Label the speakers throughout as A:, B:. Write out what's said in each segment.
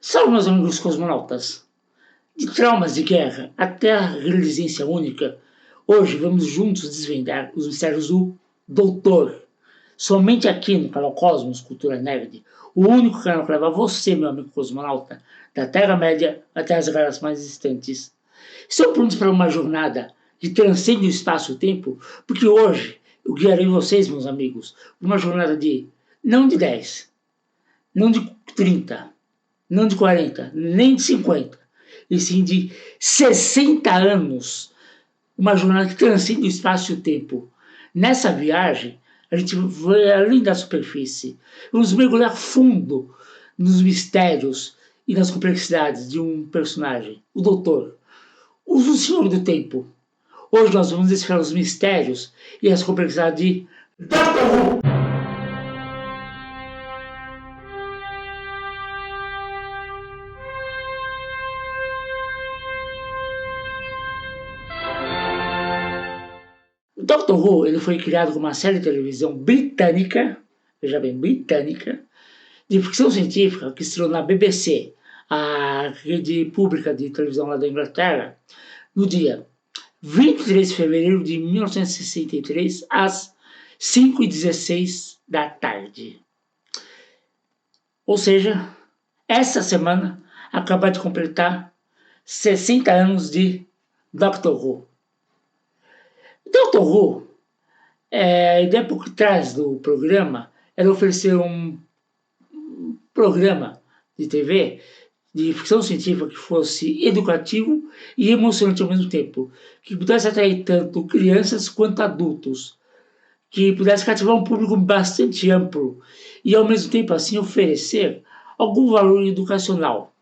A: Salve, meus amigos cosmonautas! De traumas de guerra até a resiliência única, hoje vamos juntos desvendar os mistérios do Doutor. Somente aqui no canal Cosmos Cultura Nerd, o único canal que leva você, meu amigo cosmonauta, da Terra-média até as galáxias mais distantes. Estão prontos para uma jornada que transcende o espaço e o tempo? Porque hoje eu guiarei vocês, meus amigos, por uma jornada de não de 10, não de 30, não de 40, nem de 50, e sim de 60 anos. Uma jornada que transcende o espaço e o tempo. Nessa viagem, a gente vai além da superfície. Vamos mergulhar fundo nos mistérios e nas complexidades de um personagem, o Doutor, o Senhor do Tempo. Hoje nós vamos descrever os mistérios e as complexidades de Doctor Who. Doctor Who ele foi criado como uma série de televisão britânica, veja bem, britânica, de ficção científica que estreou na BBC, a rede pública de televisão lá da Inglaterra, no dia 23 de fevereiro de 1963, às 5h16 da tarde. Ou seja, essa semana acaba de completar 60 anos de Doctor Who. Doctor Who, a ideia por trás do programa era oferecer um programa de TV de ficção científica que fosse educativo e emocionante ao mesmo tempo, que pudesse atrair tanto crianças quanto adultos, que pudesse cativar um público bastante amplo e ao mesmo tempo assim oferecer algum valor educacional.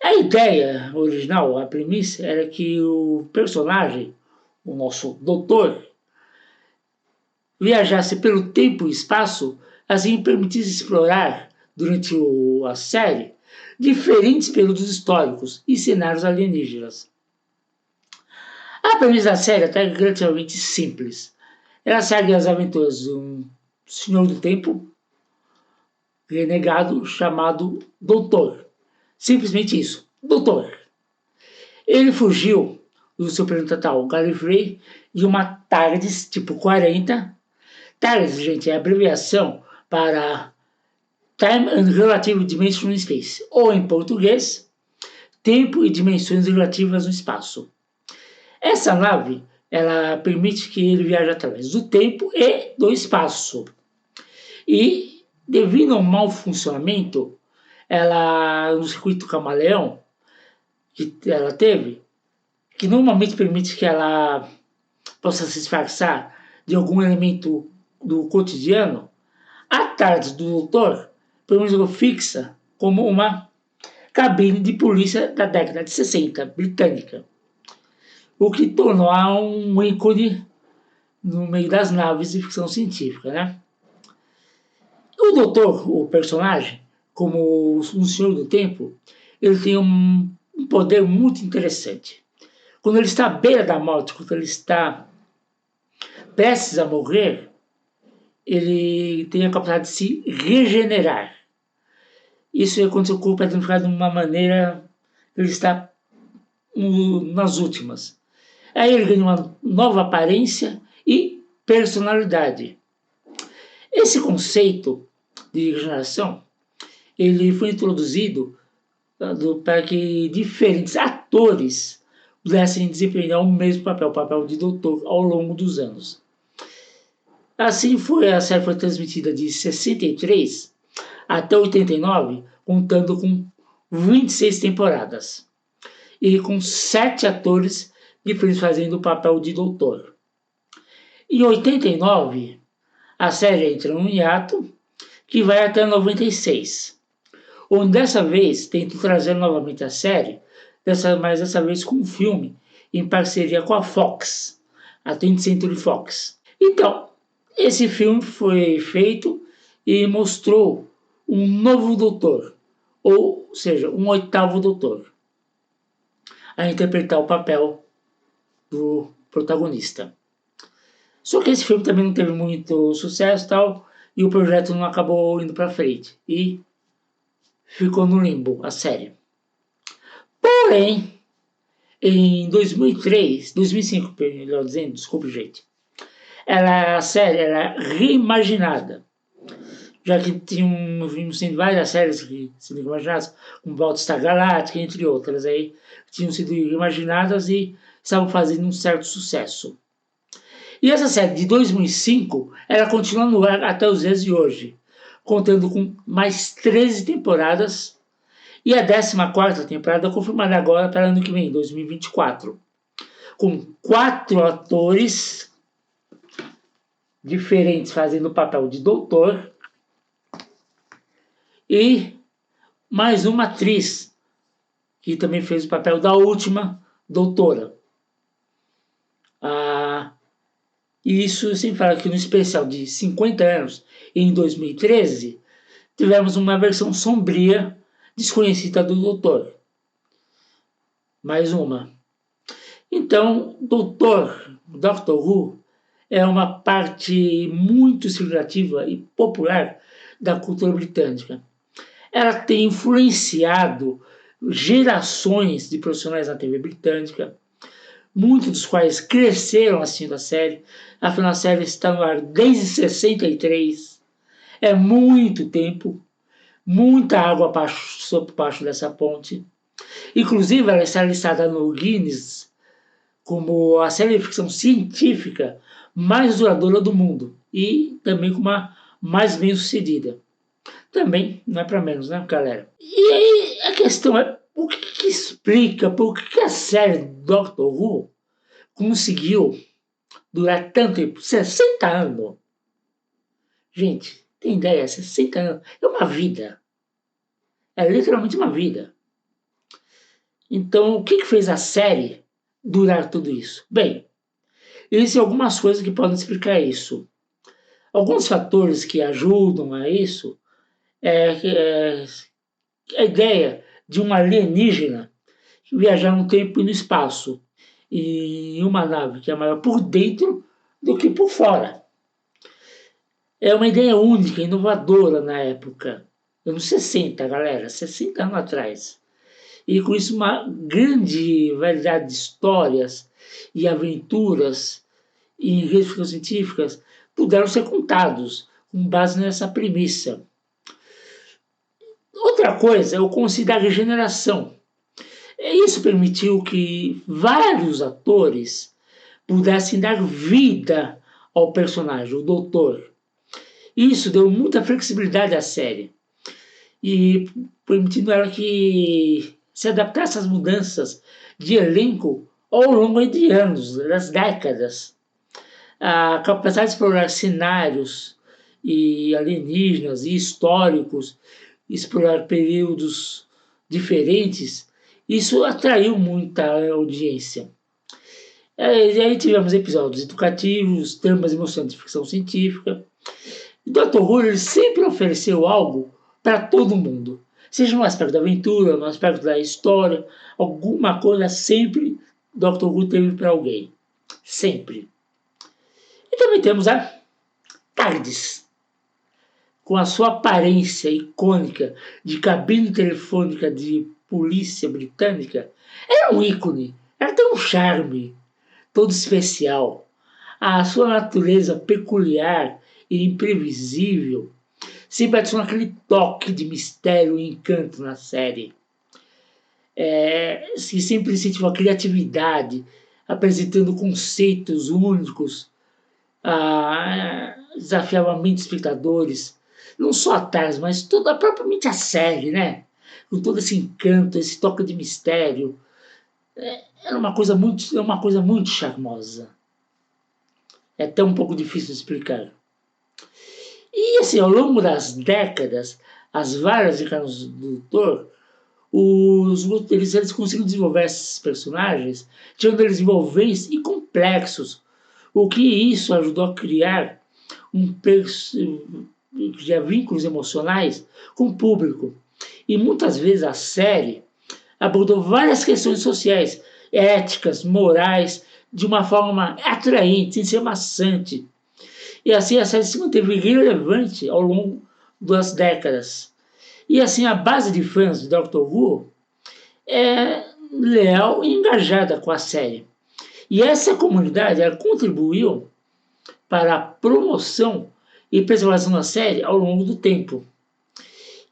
A: A ideia original, a premissa, era que o personagem, o nosso doutor, viajasse pelo tempo e espaço, assim permitisse explorar, durante a série, diferentes períodos históricos e cenários alienígenas. A premissa da série é relativamente simples. Ela segue as aventuras de um senhor do tempo renegado chamado Doutor. Simplesmente isso, Doutor. Ele fugiu do seu planeta natal, Gallifrey, de uma TARDIS tipo 40. TARDIS, gente, é a abreviação para Time and Relative Dimension in Space, ou em português, Tempo e Dimensões Relativas no Espaço. Essa nave, ela permite que ele viaje através do tempo e do espaço. E, devido ao mau funcionamento, ela, no circuito camaleão que ela teve, que normalmente permite que ela possa se disfarçar de algum elemento do cotidiano, a TARDIS do Doutor permaneceu fixa como uma cabine de polícia da década de 60, britânica, o que tornou-a um ícone no meio das naves de ficção científica, né? O Doutor, o personagem, como um senhor do tempo, ele tem um poder muito interessante. Quando ele está à beira da morte, quando ele está prestes a morrer, ele tem a capacidade de se regenerar. Isso é quando seu corpo é danificado de uma maneira que ele está nas últimas. Aí ele ganha uma nova aparência e personalidade. Esse conceito de regeneração ele foi introduzido para que diferentes atores pudessem desempenhar o mesmo papel, o papel de doutor, ao longo dos anos. Assim a série foi transmitida de 63 até 89, contando com 26 temporadas. E com 7 atores diferentes fazendo o papel de doutor. Em 89, a série entra num hiato que vai até 96, onde dessa vez tento trazer novamente a série, mas dessa vez com um filme em parceria com a Fox, a 20th Century Fox. Então, esse filme foi feito e mostrou um novo doutor, ou seja, um 8º doutor, a interpretar o papel do protagonista. Só que esse filme também não teve muito sucesso e o projeto não acabou indo para frente. E ficou no limbo, a série. Porém, em 2003, 2005, melhor dizendo, desculpe, gente, a série era reimaginada, já que vimos sendo várias séries que sendo imaginadas, como Battlestar Galactica, entre outras, aí, que tinham sido imaginadas e estavam fazendo um certo sucesso. E essa série de 2005, ela continua no ar até os dias de hoje, contando com mais 13 temporadas e a 14ª temporada confirmada agora para o ano que vem, 2024, com 4 atores diferentes fazendo o papel de doutor e mais uma atriz que também fez o papel da última doutora. E isso sem falar que no especial de 50 anos, em 2013, tivemos uma versão sombria, desconhecida do doutor. Mais uma. Então, Doctor Who é uma parte muito significativa e popular da cultura britânica. Ela tem influenciado gerações de profissionais na TV britânica, muitos dos quais cresceram assistindo a série. Afinal, a série está no ar desde 63. É muito tempo, muita água passou por baixo dessa ponte. Inclusive, ela está listada no Guinness como a série de ficção científica mais duradoura do mundo e também como a mais bem sucedida. Também não é para menos, né, galera? E aí a questão é, o que explica por que a série Doctor Who conseguiu durar tanto tempo? 60 anos. Gente, tem ideia? 60 anos é uma vida. É literalmente uma vida. Então, o que fez a série durar tudo isso? Bem, existem algumas coisas que podem explicar isso. Alguns fatores que ajudam a isso é a ideia de um alienígena viajar no tempo e no espaço em uma nave que é maior por dentro do que por fora. É uma ideia única, inovadora na época. Anos 60, galera, 60 anos atrás. E com isso uma grande variedade de histórias e aventuras e redes científicas puderam ser contados com base nessa premissa. Outra coisa é o conceito da regeneração. Isso permitiu que vários atores pudessem dar vida ao personagem, o doutor. Isso deu muita flexibilidade à série e permitindo ela que se adaptar a essas mudanças de elenco ao longo de anos, das décadas. A capacidade de explorar cenários e alienígenas e históricos, explorar períodos diferentes, isso atraiu muita audiência. E aí tivemos episódios educativos, tramas emocionantes de ficção científica. O Dr. Who ele sempre ofereceu algo para todo mundo. Seja no aspecto da aventura, no aspecto da história, alguma coisa sempre Dr. Who teve para alguém. Sempre. E também temos a TARDIS, com a sua aparência icônica de cabine telefônica de polícia britânica. Era um ícone, ela tem um charme todo especial. A sua natureza peculiar e imprevisível sempre adiciona aquele toque de mistério e encanto na série. Que sempre incentiva a criatividade, apresentando conceitos únicos, desafiava muitos espectadores, não só a TARDIS, mas propriamente a série, né? Com todo esse encanto, esse toque de mistério. É uma coisa muito charmosa. É até um pouco difícil de explicar. E assim, ao longo das décadas, as várias encarnações do Doutor, eles conseguiram desenvolver esses personagens, tirando eles envolventes e complexos, o que isso ajudou a criar vínculos emocionais com o público. E muitas vezes a série abordou várias questões sociais, éticas, morais, de uma forma atraente, sem ser maçante. E assim a série se manteve relevante ao longo das décadas. E assim, a base de fãs de Doctor Who é leal e engajada com a série. E essa comunidade ela contribuiu para a promoção e preservação da série ao longo do tempo.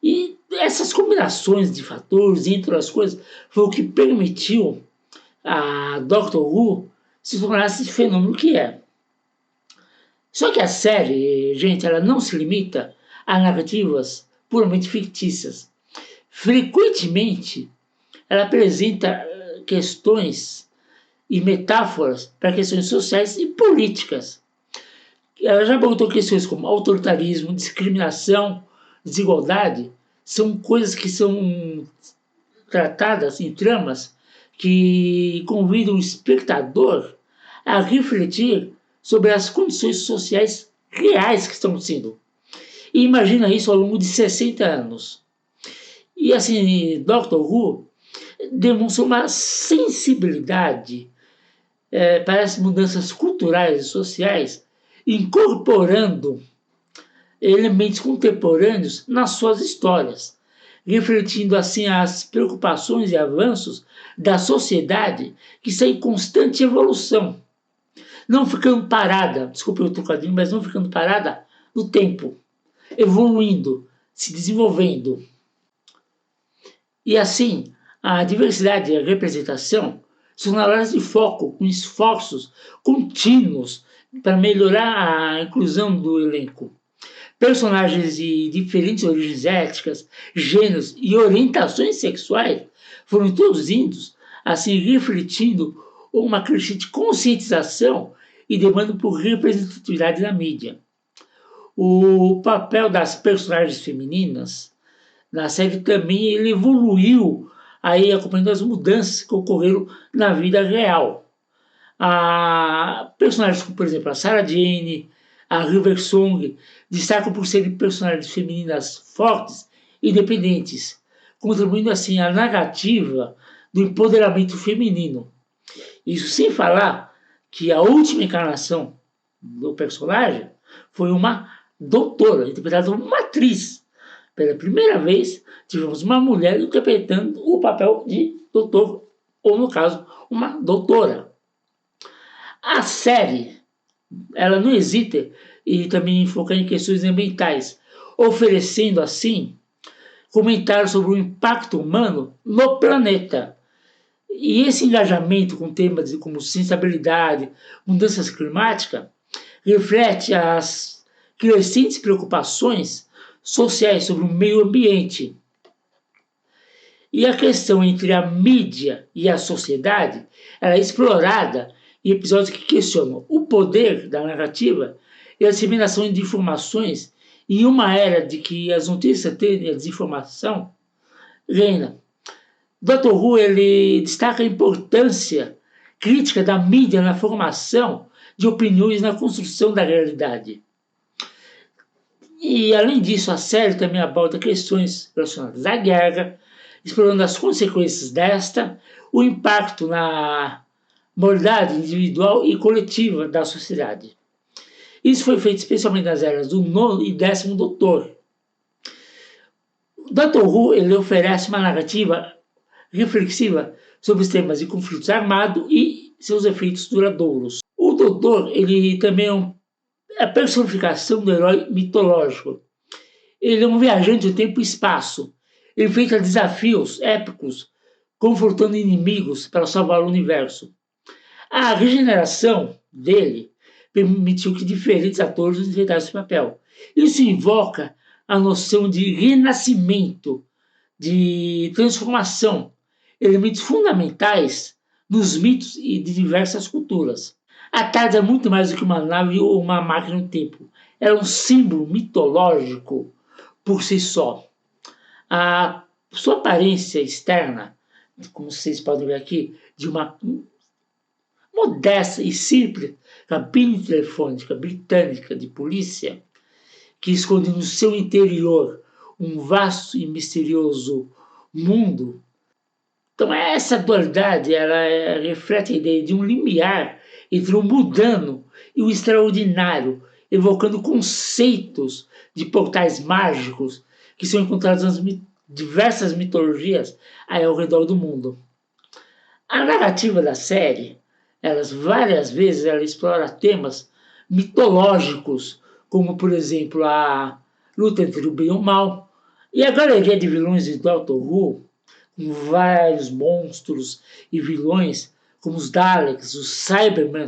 A: E essas combinações de fatores, entre as coisas, foi o que permitiu a Doctor Who se tornar esse fenômeno que é. Só que a série, gente, ela não se limita a narrativas puramente fictícias. Frequentemente, ela apresenta questões e metáforas para questões sociais e políticas. Ela já abordou questões como autoritarismo, discriminação, desigualdade, são coisas que são tratadas em tramas que convidam o espectador a refletir sobre as condições sociais reais que estão sendo. E imagina isso ao longo de 60 anos. E assim, Doctor Who demonstra uma sensibilidade para as mudanças culturais e sociais, incorporando elementos contemporâneos nas suas histórias, refletindo assim as preocupações e avanços da sociedade que está em constante evolução, não ficando parada, desculpe o trocadilho, mas não ficando parada no tempo, evoluindo, se desenvolvendo. E assim, a diversidade e a representação são áreas de foco com esforços contínuos para melhorar a inclusão do elenco. Personagens de diferentes origens étnicas, gêneros e orientações sexuais foram introduzidos, assim refletindo uma crescente conscientização e demanda por representatividade na mídia. O papel das personagens femininas na série também ele evoluiu aí acompanhando as mudanças que ocorreram na vida real. Personagens como, por exemplo, a Sarah Jane, a River Song, destacam por serem personagens femininas fortes e independentes, contribuindo assim à narrativa do empoderamento feminino. Isso sem falar que a última encarnação do personagem foi uma doutora, interpretada por uma atriz. Pela primeira vez, tivemos uma mulher interpretando o papel de doutor, ou no caso, uma doutora. A série, ela não hesita e também focar em questões ambientais, oferecendo assim comentários sobre o impacto humano no planeta. E esse engajamento com temas como sustentabilidade, mudanças climáticas, reflete as crescentes preocupações sociais sobre o meio ambiente. E a questão entre a mídia e a sociedade ela é explorada em episódios que questionam o poder da narrativa e a disseminação de informações em uma era de que as notícias e a desinformação reina. Dr. Who ele destaca a importância crítica da mídia na formação de opiniões na construção da realidade. E, além disso, a série também aborda questões relacionadas à guerra, explorando as consequências desta, o impacto na moralidade individual e coletiva da sociedade. Isso foi feito especialmente nas eras do 9º e 10º Doutor. Dr. Who ele oferece uma narrativa reflexiva sobre os temas de conflitos armados e seus efeitos duradouros. O Doutor ele também é a personificação do herói mitológico. Ele é um viajante do tempo e espaço. Ele enfrenta desafios épicos, confrontando inimigos para salvar o universo. A regeneração dele permitiu que diferentes atores interpretassem esse papel. Isso invoca a noção de renascimento, de transformação, elementos fundamentais nos mitos e de diversas culturas. A TARDIS é muito mais do que uma nave ou uma máquina do tempo. Ela é um símbolo mitológico por si só. A sua aparência externa, como vocês podem ver aqui, de uma modesta e simples cabine telefônica britânica de polícia, que esconde no seu interior um vasto e misterioso mundo. Então essa dualidade ela reflete a ideia de um limiar entre o mundano e o extraordinário, evocando conceitos de portais mágicos que são encontrados nas diversas mitologias aí ao redor do mundo. A narrativa da série, várias vezes ela explora temas mitológicos, como por exemplo a luta entre o bem e o mal, e a galeria de vilões de Doctor Who, com vários monstros e vilões, como os Daleks, os Cybermen,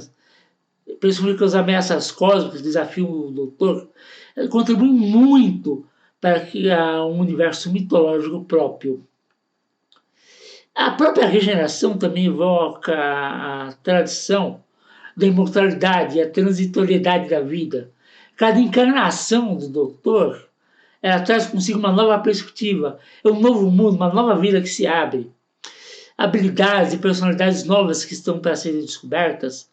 A: principalmente com as ameaças cósmicas, desafiam o Doutor, contribuem muito para criar um universo mitológico próprio. A própria regeneração também evoca a tradição da imortalidade e a transitoriedade da vida. Cada encarnação do Doutor, ela traz consigo uma nova perspectiva, é um novo mundo, uma nova vida que se abre. Habilidades e personalidades novas que estão para serem descobertas,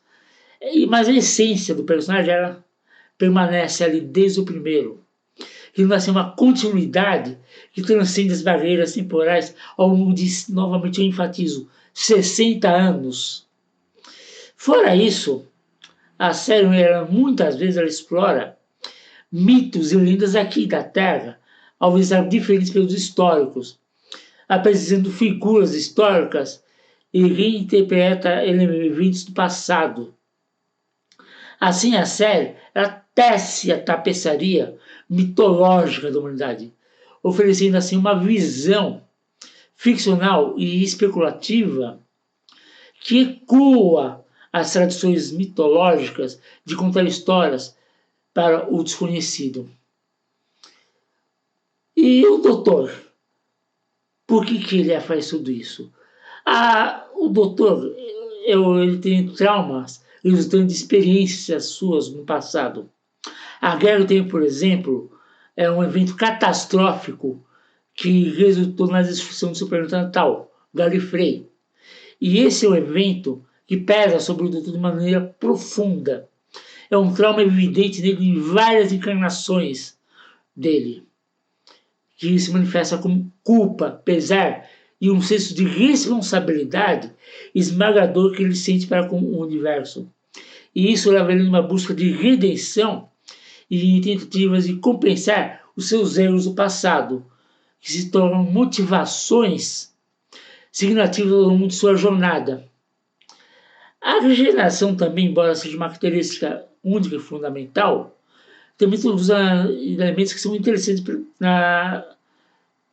A: mas a essência do personagem ela permanece ali desde o primeiro. Criando assim uma continuidade que transcende as barreiras temporais ao longo de, novamente eu enfatizo, 60 anos. Fora isso, a série muitas vezes ela explora mitos e lendas aqui da Terra, ao visitar diferentes períodos históricos, apresentando figuras históricas e reinterpreta eventos do passado. Assim, a série ela tece a tapeçaria mitológica da humanidade, oferecendo assim uma visão ficcional e especulativa que ecoa as tradições mitológicas de contar histórias para o desconhecido. E o doutor? Por que ele faz tudo isso? O doutor ele tem traumas resultando de experiências suas no passado. A guerra do tempo, por exemplo, é um evento catastrófico que resultou na destruição do supernova natal, Gallifrey. E esse é um evento que pesa sobre o doutor de maneira profunda. É um trauma evidente nele em várias encarnações dele, que se manifesta como culpa, pesar e um senso de responsabilidade esmagador que ele sente para com o universo. E isso leva ele numa busca de redenção e tentativas de compensar os seus erros do passado, que se tornam motivações significativas ao longo de sua jornada. A regeneração também, embora seja uma característica única e fundamental, também usa elementos que são interessantes na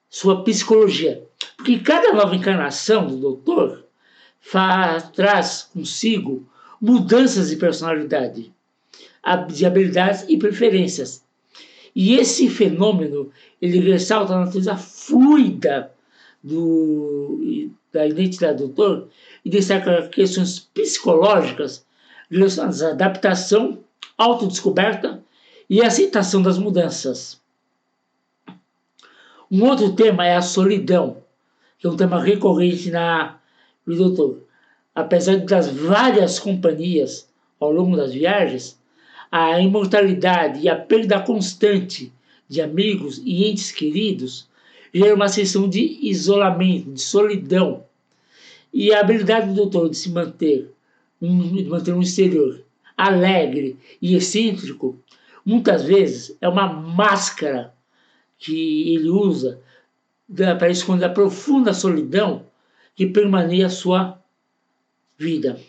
A: sua psicologia. Porque cada nova encarnação do doutor traz consigo mudanças de personalidade, de habilidades e preferências. E esse fenômeno ele ressalta a natureza fluida da identidade do doutor e destaca questões psicológicas relacionadas à adaptação, autodescoberta e aceitação das mudanças. Um outro tema é a solidão, que é um tema recorrente no doutor. Apesar das várias companhias ao longo das viagens, a imortalidade e a perda constante de amigos e entes queridos gera uma sensação de isolamento, de solidão. E a habilidade do doutor de se manter um exterior alegre e excêntrico, muitas vezes é uma máscara que ele usa para esconder a profunda solidão que permeia a sua vida.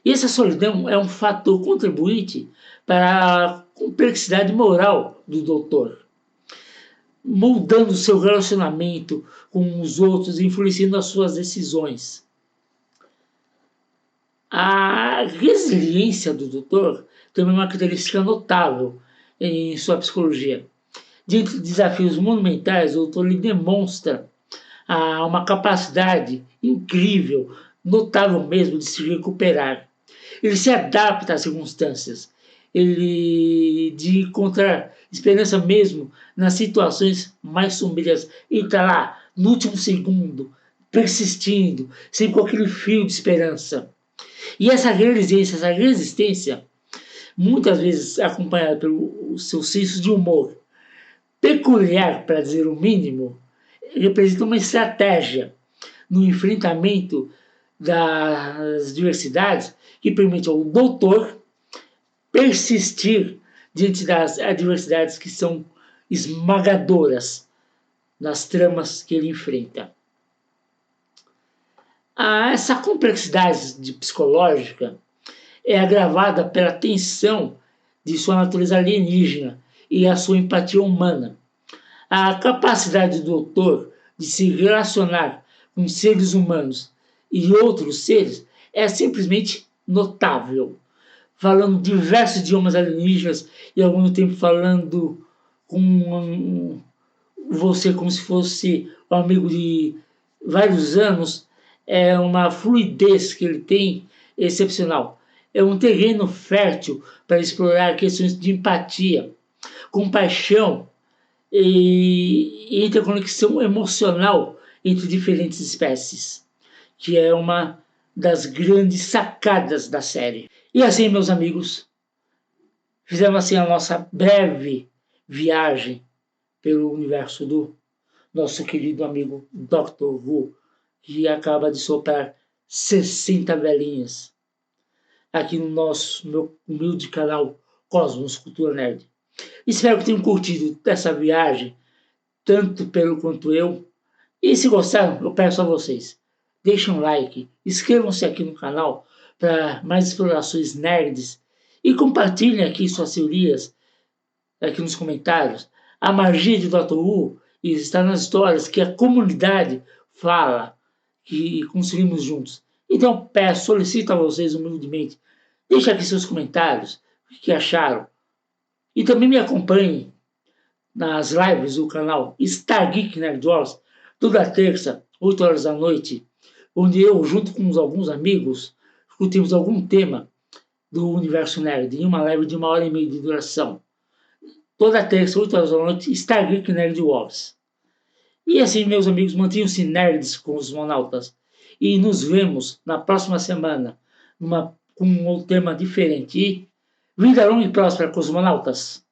A: E essa solidão é um fator contribuinte para a complexidade moral do doutor, moldando seu relacionamento com os outros e influenciando as suas decisões. A resiliência do doutor também é uma característica notável em sua psicologia. Diante de desafios monumentais, o doutor lhe demonstra uma capacidade incrível, notável mesmo, de se recuperar. Ele se adapta às circunstâncias, de encontrar esperança mesmo nas situações mais sombrias. Ele está lá, no último segundo, persistindo, sempre com aquele fio de esperança. E essa resistência, muitas vezes acompanhada pelo seu senso de humor, peculiar, para dizer o mínimo, representa uma estratégia no enfrentamento das diversidades que permite ao doutor persistir diante das adversidades que são esmagadoras nas tramas que ele enfrenta. Essa complexidade psicológica é agravada pela tensão de sua natureza alienígena e a sua empatia humana. A capacidade do doutor de se relacionar com seres humanos e outros seres é simplesmente notável. Falando diversos idiomas alienígenas e ao mesmo tempo falando com você como se fosse um amigo de vários anos, é uma fluidez que ele tem excepcional. É um terreno fértil para explorar questões de empatia, compaixão e interconexão emocional entre diferentes espécies, que é uma das grandes sacadas da série. E assim, meus amigos, fizemos assim a nossa breve viagem pelo universo do nosso querido amigo Dr. Who, que acaba de soprar 60 velhinhas aqui no meu humilde canal Cosmos Cultura Nerd. Espero que tenham curtido essa viagem, tanto pelo quanto eu. E se gostaram, eu peço a vocês, deixem um like, inscrevam-se aqui no canal para mais explorações nerds e compartilhem aqui suas teorias aqui nos comentários. A magia de Dr. Who está nas histórias que a comunidade fala, que construímos juntos. Então peço, solicito a vocês humildemente, deixem aqui seus comentários, o que acharam. E também me acompanhem nas lives do canal Star Geek Nerd Wars, toda terça, 8 horas da noite, onde eu, junto com alguns amigos, discutimos algum tema do universo nerd em uma live de 1h30 de duração. Toda terça, 8 horas da noite, Star Geek Nerd Wars. E assim, meus amigos, mantenham-se nerds com os monautas. E nos vemos na próxima semana com um tema diferente. E vida longa e próspera, cosmonautas!